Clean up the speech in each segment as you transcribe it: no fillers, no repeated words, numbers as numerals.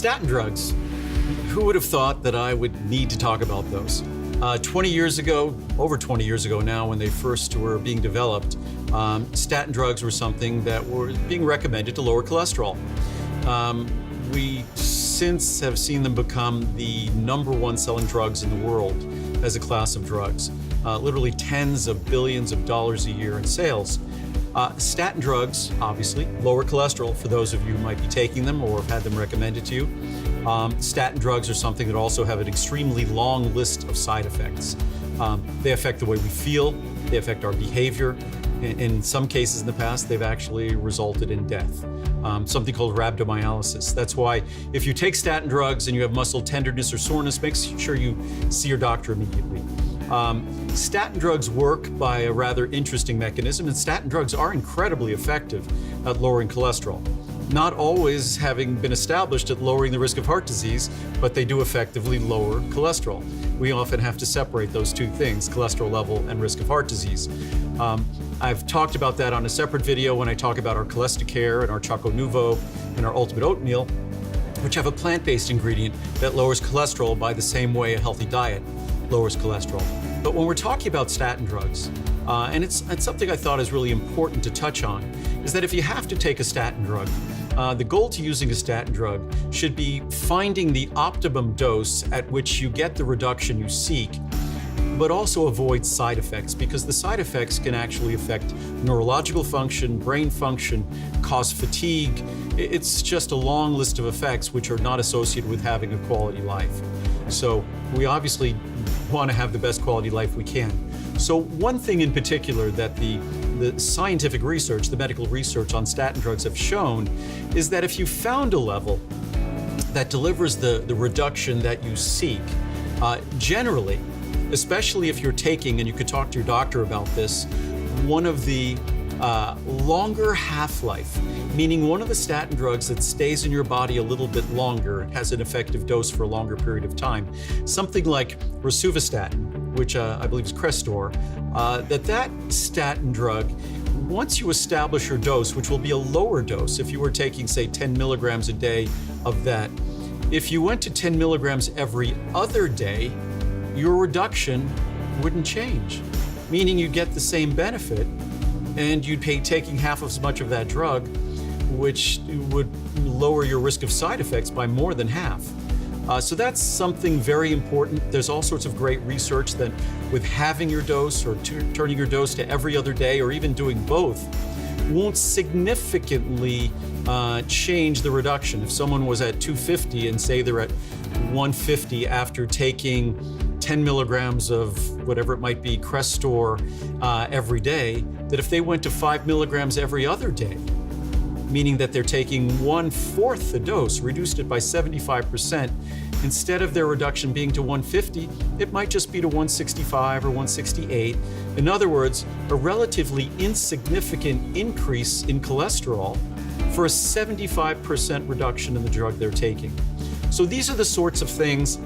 Statin drugs. Who would have thought that I would need to talk about those? 20 years ago, over 20 years ago now, when they first were being developed, statin drugs were something that were being recommended to lower cholesterol. We since have seen them become the #1 selling drugs in the world as a class of drugs. Literally tens of billions of dollars a year in sales. Statin drugs, obviously, lower cholesterol for those of you who might be taking them or have had them recommended to you. Statin drugs are something that also have an extremely long list of side effects. They affect the way we feel, they affect our behavior. In some cases in the past, they've actually resulted in death. Something called rhabdomyolysis. That's why if you take statin drugs and you have muscle tenderness or soreness, make sure you see your doctor immediately. Statin drugs work by a rather interesting mechanism, and statin drugs are incredibly effective at lowering cholesterol. Not always having been established at lowering the risk of heart disease, but they do effectively lower cholesterol. We often have to separate those two things, cholesterol level and risk of heart disease. I've talked about that on a separate video when I talk about our Cholestericare and our Choco Nuvo and our Ultimate Oatmeal, which have a plant-based ingredient that lowers cholesterol by the same way a healthy diet lowers cholesterol. But when we're talking about statin drugs, and it's something I thought is really important to touch on, is that if you have to take a statin drug, the goal to using a statin drug should be finding the optimum dose at which you get the reduction you seek, but also avoid side effects, because the side effects can actually affect neurological function, brain function, cause fatigue. It's just a long list of effects which are not associated with having a quality life. So we obviously want to have the best quality life we can. So one thing in particular that the scientific research, the medical research on statin drugs have shown is that if you found a level that delivers the reduction that you seek, generally, especially if you're taking, and you could talk to your doctor about this, one of the longer half-life, meaning one of the statin drugs that stays in your body a little bit longer and has an effective dose for a longer period of time, something like rosuvastatin, which I believe is Crestor, that statin drug, once you establish your dose, which will be a lower dose if you were taking, say, 10 milligrams a day of that, if you went to 10 milligrams every other day, your reduction wouldn't change, meaning you get the same benefit and you'd be taking half as much of that drug, which would lower your risk of side effects by more than half. So that's something very important. There's all sorts of great research that with having your dose or turning your dose to every other day or even doing both won't significantly change the reduction. If someone was at 250 and say they're at 150 after taking 10 milligrams of whatever it might be, Crestor, every day, that if they went to 5 milligrams every other day, meaning that they're taking 1/4 the dose, reduced it by 75%, instead of their reduction being to 150, it might just be to 165 or 168. In other words, a relatively insignificant increase in cholesterol for a 75% reduction in the drug they're taking. So these are the sorts of things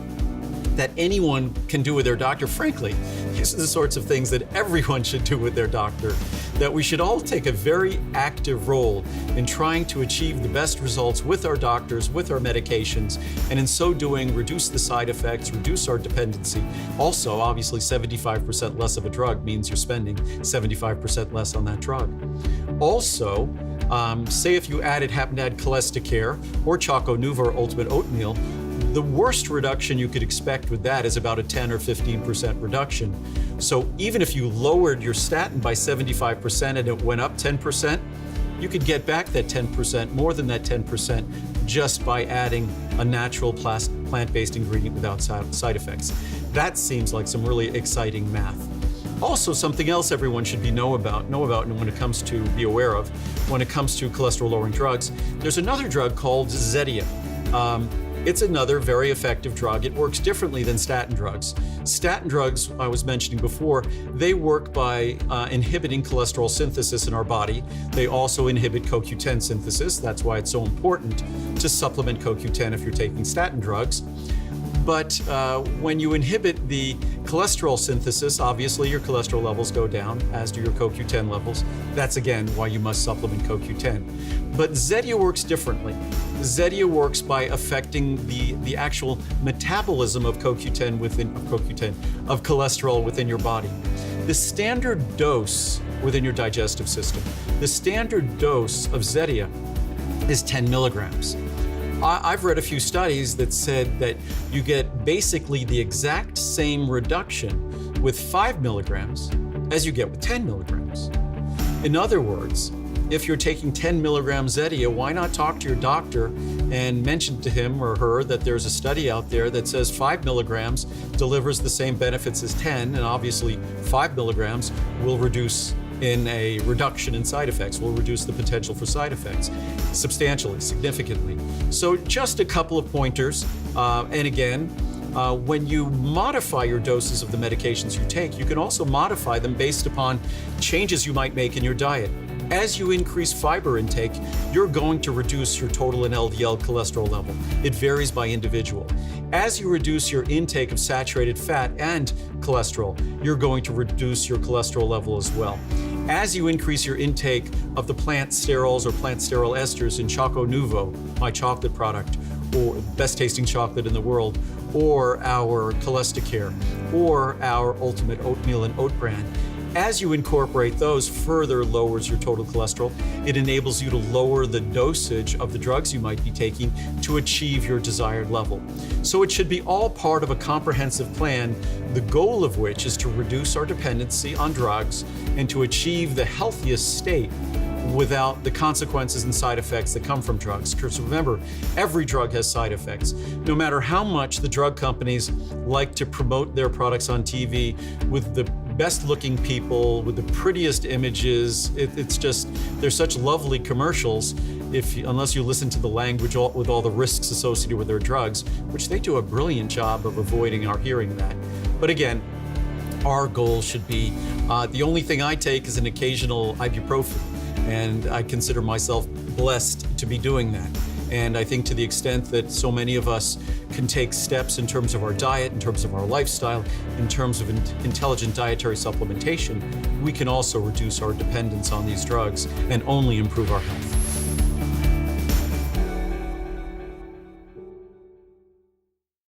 that anyone can do with their doctor. Frankly, these are the sorts of things that everyone should do with their doctor, that we should all take a very active role in trying to achieve the best results with our doctors, with our medications, and in so doing, reduce the side effects, reduce our dependency. Also, obviously, 75% less of a drug means you're spending 75% less on that drug. Also, say if you happen to add Cholestericare or Choco Nuvo or Ultimate Oatmeal, the worst reduction you could expect with that is about a 10 or 15% reduction. So even if you lowered your statin by 75% and it went up 10%, you could get back that 10%, more than that 10%, just by adding a natural plant-based ingredient without side effects. That seems like some really exciting math. Also, something else everyone should know about, and when it comes to be aware of, when it comes to cholesterol-lowering drugs, there's another drug called Zetia. It's another very effective drug. It works differently than statin drugs. Statin drugs, I was mentioning before, they work by inhibiting cholesterol synthesis in our body. They also inhibit CoQ10 synthesis. That's why it's so important to supplement CoQ10 if you're taking statin drugs. But when you inhibit the cholesterol synthesis, obviously your cholesterol levels go down, as do your CoQ10 levels. That's again why you must supplement CoQ10. But Zetia works differently. Zetia works by affecting the actual metabolism of CoQ10 of cholesterol within your body. The standard dose within your digestive system, the standard dose of Zetia is 10 milligrams. I've read a few studies that said that you get basically the exact same reduction with 5 milligrams as you get with 10 milligrams. In other words, if you're taking 10 milligrams Zetia, why not talk to your doctor and mention to him or her that there's a study out there that says 5 milligrams delivers the same benefits as 10, and obviously 5 milligrams will reduce in a reduction in side effects, will reduce the potential for side effects substantially, significantly. So just a couple of pointers, and again, when you modify your doses of the medications you take, you can also modify them based upon changes you might make in your diet. As you increase fiber intake, you're going to reduce your total and LDL cholesterol level. It varies by individual. As you reduce your intake of saturated fat and cholesterol, you're going to reduce your cholesterol level as well. As you increase your intake of the plant sterols or plant sterol esters in Choco Nuvo, my chocolate product, or best tasting chocolate in the world, or our Cholesterol, or our Ultimate Oatmeal and Oat Bran, as you incorporate those, further lowers your total cholesterol. It enables you to lower the dosage of the drugs you might be taking to achieve your desired level. So it should be all part of a comprehensive plan, the goal of which is to reduce our dependency on drugs and to achieve the healthiest state without the consequences and side effects that come from drugs. Because remember, every drug has side effects. No matter how much the drug companies like to promote their products on TV with the best looking people, with the prettiest images, it's just, they're such lovely commercials. Unless you listen to the language with all the risks associated with their drugs, which they do a brilliant job of avoiding our hearing that. But again, our goal should be, the only thing I take is an occasional ibuprofen, and I consider myself blessed to be doing that. And I think to the extent that so many of us can take steps in terms of our diet, in terms of our lifestyle, in terms of intelligent dietary supplementation, we can also reduce our dependence on these drugs and only improve our health.